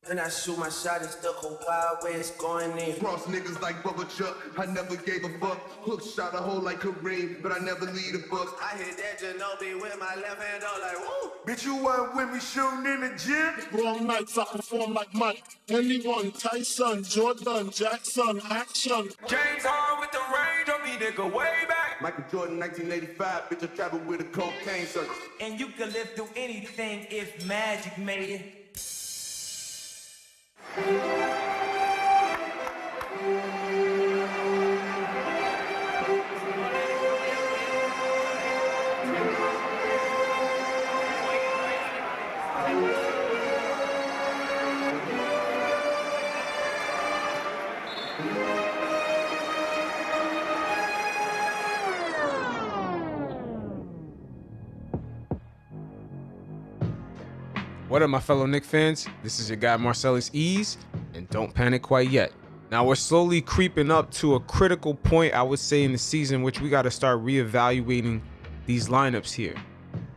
And I shoot my shot, it's the whole wild way it's going in. Cross niggas like Bubba Chuck, I never gave a fuck. Hook shot a hole like Kareem, but I never lead a bus. I hit that Ginobili with my left hand, all like, woo! Bitch, you weren't with me shooting in the gym? Wrong nights I perform like Mike. Anyone, Tyson, Jordan, Jackson, action. James Harden with the range on me, nigga, way back. Michael Jordan, 1985, bitch, I traveled with a cocaine circus. And you can live through anything if magic made it. What up, my fellow Knick fans? This is your guy Marcellus Ease, and don't panic quite yet. Now we're slowly creeping up to a critical point, I would say, in the season, which we got to start reevaluating these lineups here.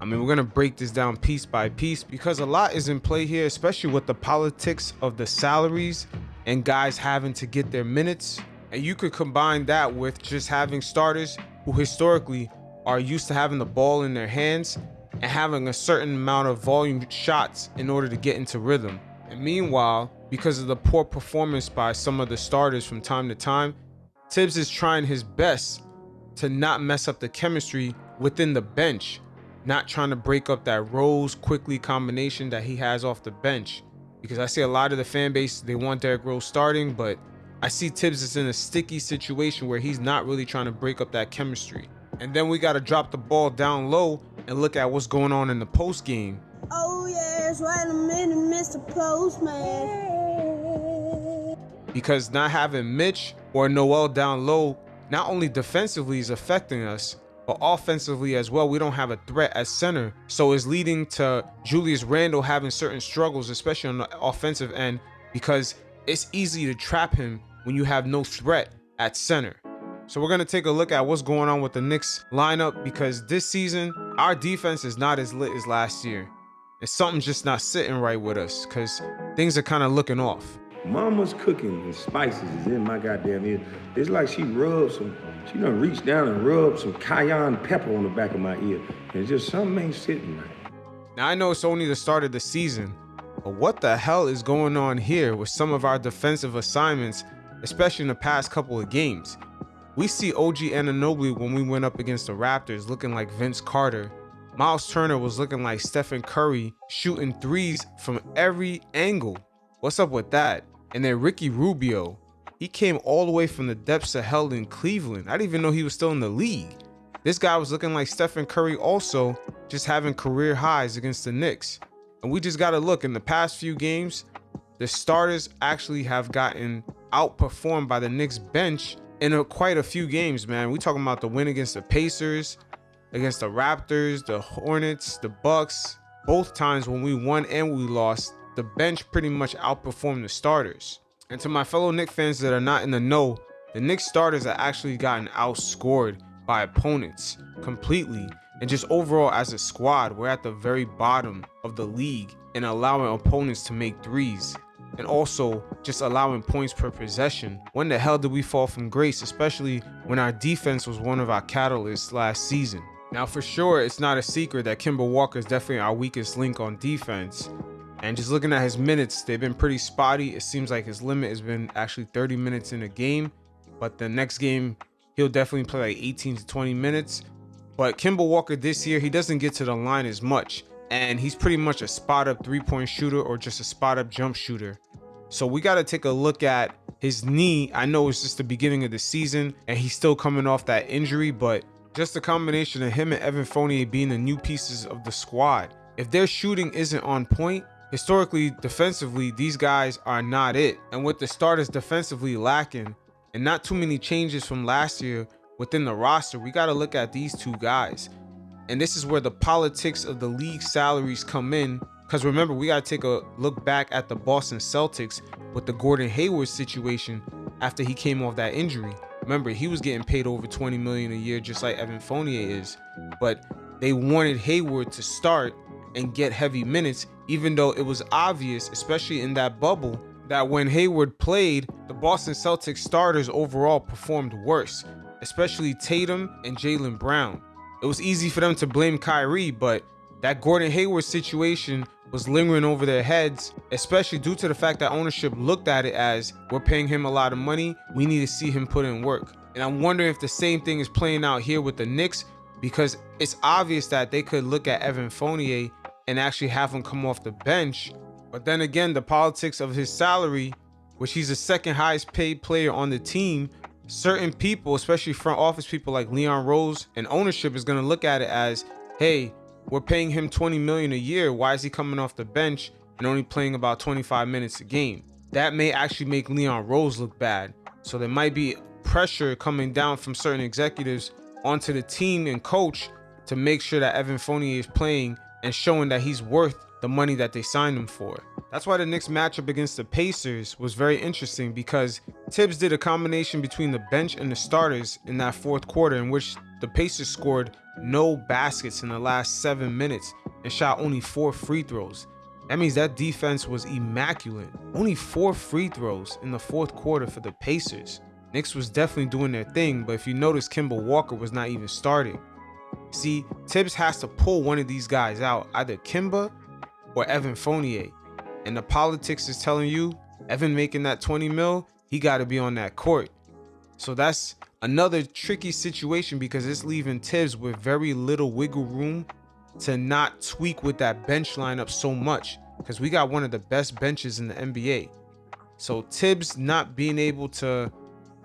I mean, we're going to break this down piece by piece because a lot is in play here, especially with the politics of the salaries and guys having to get their minutes. And you could combine that with just having starters who historically are used to having the ball in their hands and having a certain amount of volume shots in order to get into rhythm. And meanwhile, because of the poor performance by some of the starters from time to time, Tibbs is trying his best to not mess up the chemistry within the bench, not trying to break up that Rose quickly combination that he has off the bench. Because I see a lot of the fan base, they want Derrick Rose starting, but I see Tibbs is in a sticky situation where he's not really trying to break up that chemistry. And then we got to drop the ball down low and look at what's going on in the post game. Oh yes, wait a minute, Mr. Postman. Because not having Mitch or Noel down low, not only defensively is affecting us, but offensively as well. We don't have a threat at center. So it's leading to Julius Randle having certain struggles, especially on the offensive end, because it's easy to trap him when you have no threat at center. So we're going to take a look at what's going on with the Knicks lineup, because this season, our defense is not as lit as last year. And something's just not sitting right with us because things are kind of looking off. Mama's cooking and spices is in my goddamn ear. It's like she done reached down and rubbed some cayenne pepper on the back of my ear. And just something ain't sitting right. Now I know it's only the start of the season, but what the hell is going on here with some of our defensive assignments, especially in the past couple of games? We see OG Anunoby when we went up against the Raptors looking like Vince Carter. Miles Turner was looking like Stephen Curry, shooting threes from every angle. What's up with that? And then Ricky Rubio, he came all the way from the depths of hell in Cleveland. I didn't even know he was still in the league. This guy was looking like Stephen Curry also, just having career highs against the Knicks. And we just got to look, in the past few games, the starters actually have gotten outperformed by the Knicks bench in quite a few games, man. We talking about the win against the Pacers, against the Raptors, the Hornets, the Bucks. Both times when we won and we lost, the bench pretty much outperformed the starters. And to my fellow Knicks fans that are not in the know, the Knicks starters have actually gotten outscored by opponents completely. And just overall as a squad, we're at the very bottom of the league in allowing opponents to make threes. And also just allowing points per possession. When the hell did we fall from grace, especially when our defense was one of our catalysts last season? Now for sure, it's not a secret that Kemba Walker is definitely our weakest link on defense. And just looking at his minutes, they've been pretty spotty. It seems like his limit has been actually 30 minutes in a game. But the next game, he'll definitely play like 18 to 20 minutes. But Kemba Walker this year, he doesn't get to the line as much. And he's pretty much a spot-up three-point shooter or just a spot-up jump shooter. So we got to take a look at his knee. I know it's just the beginning of the season and he's still coming off that injury, but just the combination of him and Evan Fournier being the new pieces of the squad. If their shooting isn't on point, historically, defensively, these guys are not it. And with the starters defensively lacking and not too many changes from last year within the roster, we got to look at these two guys. And this is where the politics of the league salaries come in. Because remember, we got to take a look back at the Boston Celtics with the Gordon Hayward situation after he came off that injury. Remember, he was getting paid over $20 million a year, just like Evan Fournier is. But they wanted Hayward to start and get heavy minutes, even though it was obvious, especially in that bubble, that when Hayward played, the Boston Celtics starters overall performed worse, especially Tatum and Jaylen Brown. It was easy for them to blame Kyrie, but that Gordon Hayward situation was lingering over their heads, especially due to the fact that ownership looked at it as, we're paying him a lot of money, we need to see him put in work. And I'm wondering if the same thing is playing out here with the Knicks, because it's obvious that they could look at Evan Fournier and actually have him come off the bench. But then again, the politics of his salary, which he's the second highest paid player on the team, certain people, especially front office people like Leon Rose and ownership, is going to look at it as, hey, we're paying him $20 million a year. Why is he coming off the bench and only playing about 25 minutes a game? That may actually make Leon Rose look bad. So there might be pressure coming down from certain executives onto the team and coach to make sure that Evan Fournier is playing and showing that he's worth the money that they signed him for. That's why the Knicks matchup against the Pacers was very interesting, because Tibbs did a combination between the bench and the starters in that fourth quarter, in which the Pacers scored no baskets in the last 7 minutes and shot only 4 free throws. That means that defense was immaculate. Only 4 free throws in the fourth quarter for the Pacers. Knicks was definitely doing their thing, but if you notice, Kemba Walker was not even starting. See, Tibbs has to pull one of these guys out, either Kemba or Evan Fournier. And the politics is telling you, Evan making that 20 mil, he got to be on that court. So that's another tricky situation, because it's leaving Tibbs with very little wiggle room to not tweak with that bench lineup so much, because we got one of the best benches in the NBA. So Tibbs not being able to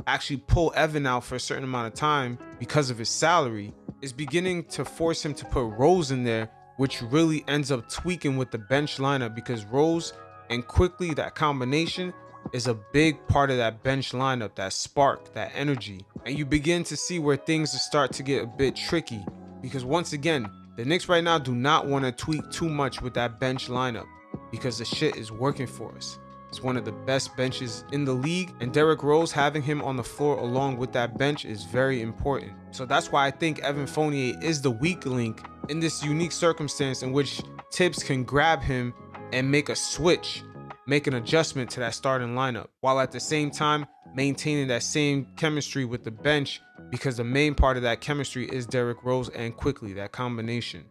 actually pull Evan out for a certain amount of time because of his salary is beginning to force him to put Rose in there, which really ends up tweaking with the bench lineup, because Rose and Quickly, that combination is a big part of that bench lineup, that spark, that energy. And you begin to see where things start to get a bit tricky, because once again, the Knicks right now do not want to tweak too much with that bench lineup, because the shit is working for us. It's one of the best benches in the league, and Derrick Rose, having him on the floor along with that bench is very important. So that's why I think Evan Fournier is the weak link in this unique circumstance, in which Tibbs can grab him and make a switch, make an adjustment to that starting lineup, while at the same time maintaining that same chemistry with the bench, because the main part of that chemistry is Derrick Rose and Quickly, that combination.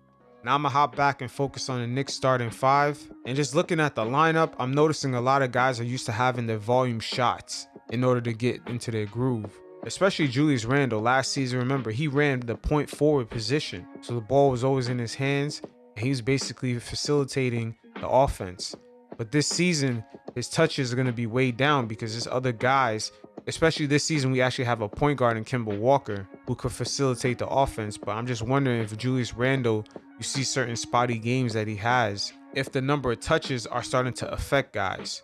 Now I'm gonna hop back and focus on the Knicks starting 5. And just looking at the lineup, I'm noticing a lot of guys are used to having their volume shots in order to get into their groove. Especially Julius Randle. Last season, remember, he ran the point forward position. So the ball was always in his hands, and he was basically facilitating the offense. But this season, his touches are gonna be way down, because there's other guys, especially this season, we actually have a point guard in Kemba Walker who could facilitate the offense. But I'm just wondering if Julius Randle, you see certain spotty games that he has, if the number of touches are starting to affect guys.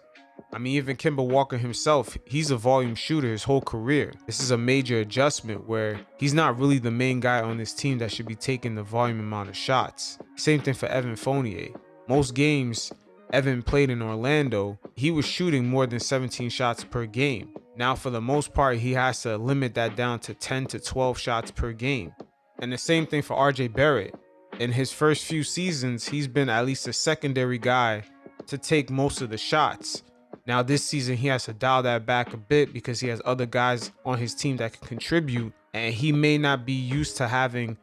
I mean, even Kemba Walker himself, he's a volume shooter his whole career. This is a major adjustment where he's not really the main guy on this team that should be taking the volume amount of shots. Same thing for Evan Fournier. Most games Evan played in Orlando, he was shooting more than 17 shots per game. Now, for the most part, he has to limit that down to 10 to 12 shots per game. And the same thing for RJ Barrett. In his first few seasons, he's been at least a secondary guy to take most of the shots. Now this season, he has to dial that back a bit, because he has other guys on his team that can contribute, and he may not be used to having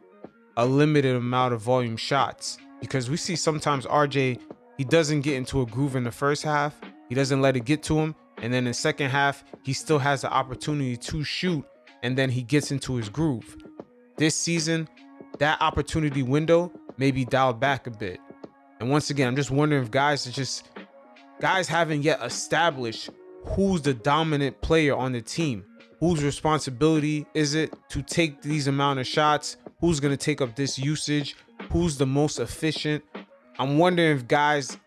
a limited amount of volume shots, because we see sometimes RJ, he doesn't get into a groove in the first half. He doesn't let it get to him. And then in the second half, he still has the opportunity to shoot, and then he gets into his groove. This season, that opportunity window may be dialed back a bit. And once again, I'm just wondering if guys haven't yet established who's the dominant player on the team. Whose responsibility is it to take these amount of shots? Who's going to take up this usage? Who's the most efficient? I'm wondering if guys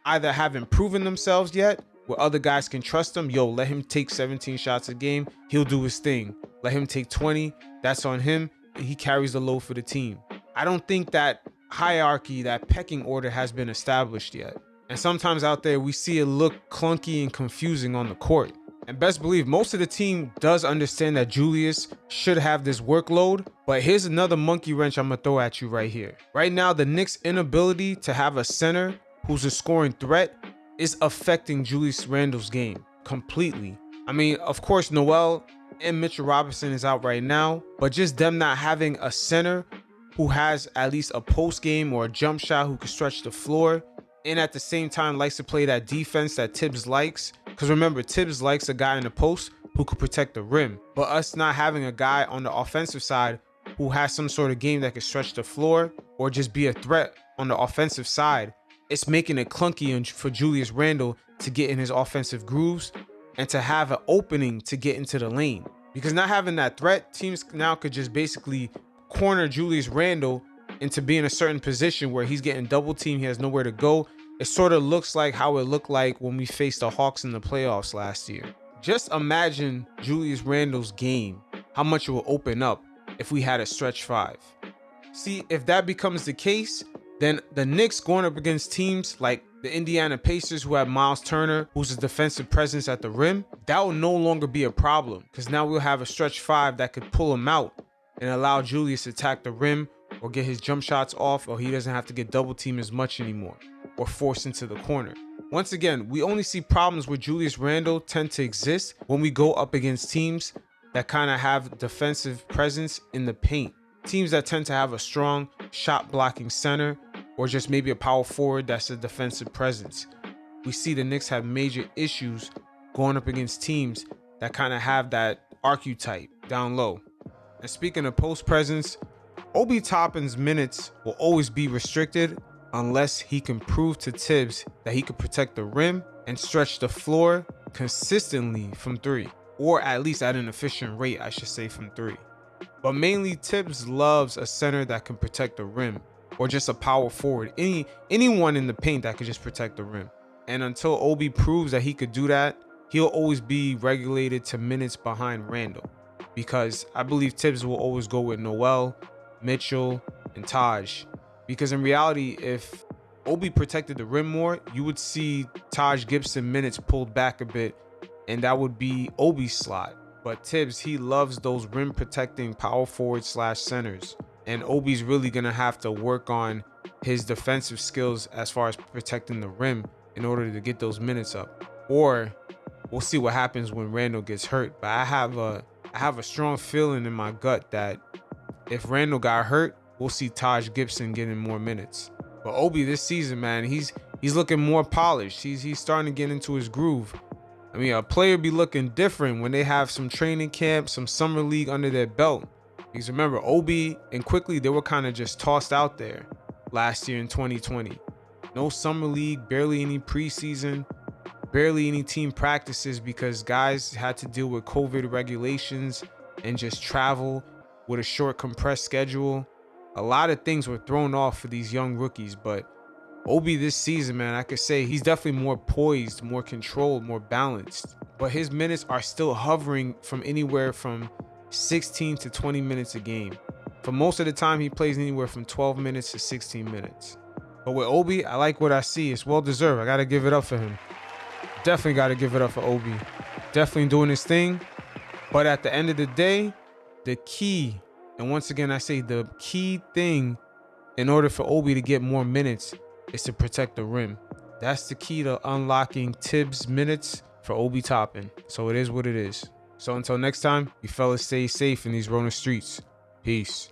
either haven't proven themselves yet, where other guys can trust him. Yo, let him take 17 shots a game. He'll do his thing. Let him take 20. That's on him. He carries the load for the team. I don't think that hierarchy, that pecking order has been established yet. And sometimes out there, we see it look clunky and confusing on the court. And best believe most of the team does understand that Julius should have this workload. But here's another monkey wrench I'm gonna throw at you right here. Right now, the Knicks' inability to have a center who's a scoring threat is affecting Julius Randle's game completely. I mean, of course, Noel and Mitchell Robinson is out right now, but just them not having a center who has at least a post game or a jump shot who can stretch the floor and at the same time likes to play that defense that Tibbs likes. Because remember, Tibbs likes a guy in the post who could protect the rim. But us not having a guy on the offensive side who has some sort of game that can stretch the floor or just be a threat on the offensive side, it's making it clunky for Julius Randle to get in his offensive grooves and to have an opening to get into the lane. Because not having that threat, teams now could just basically corner Julius Randle into being a certain position where he's getting double teamed, he has nowhere to go. It sort of looks like how it looked like when we faced the Hawks in the playoffs last year. Just imagine Julius Randle's game, how much it will open up if we had a stretch five. See, if that becomes the case, then the Knicks going up against teams like the Indiana Pacers who have Miles Turner, who's a defensive presence at the rim, that will no longer be a problem because now we'll have a stretch five that could pull him out and allow Julius to attack the rim or get his jump shots off, or he doesn't have to get double teamed as much anymore or forced into the corner. Once again, we only see problems with Julius Randle tend to exist when we go up against teams that kind of have defensive presence in the paint. Teams that tend to have a strong shot blocking center or just maybe a power forward that's a defensive presence. We see the Knicks have major issues going up against teams that kind of have that archetype down low. And speaking of post presence, Obi Toppin's minutes will always be restricted unless he can prove to Tibbs that he could protect the rim and stretch the floor consistently from three, or at least at an efficient rate, I should say, from three. But mainly Tibbs loves a center that can protect the rim, or just a power forward, anyone in the paint that could just protect the rim. And until Obi proves that he could do that, he'll always be regulated to minutes behind Randle, because I believe Tibbs will always go with Noel, Mitchell, and Taj. Because in reality, if Obi protected the rim more, you would see Taj Gibson minutes pulled back a bit, and that would be Obi's slot. But Tibbs, he loves those rim protecting power forward / centers. And Obi's really going to have to work on his defensive skills as far as protecting the rim in order to get those minutes up. Or we'll see what happens when Randle gets hurt. But I have a strong feeling in my gut that if Randle got hurt, we'll see Taj Gibson getting more minutes. But Obi this season, man, he's looking more polished. He's starting to get into his groove. I mean, a player be looking different when they have some training camp, some summer league under their belt. Because remember, Obi and Quickly, they were kind of just tossed out there last year in 2020. No summer league, barely any preseason, barely any team practices because guys had to deal with COVID regulations and just travel with a short compressed schedule. A lot of things were thrown off for these young rookies, but Obi this season, man, I could say he's definitely more poised, more controlled, more balanced. But his minutes are still hovering from anywhere from 16 to 20 minutes a game. For most of the time, he plays anywhere from 12 minutes to 16 minutes. But with Obi, I like what I see. It's well deserved. I got to give it up for him. Definitely got to give it up for Obi. Definitely doing his thing. But at the end of the day, the key, and once again, I say the key thing in order for Obi to get more minutes is to protect the rim. That's the key to unlocking Tibbs minutes for Obi Toppin. So it is what it is. So until next time, you fellas stay safe in these Rona streets. Peace.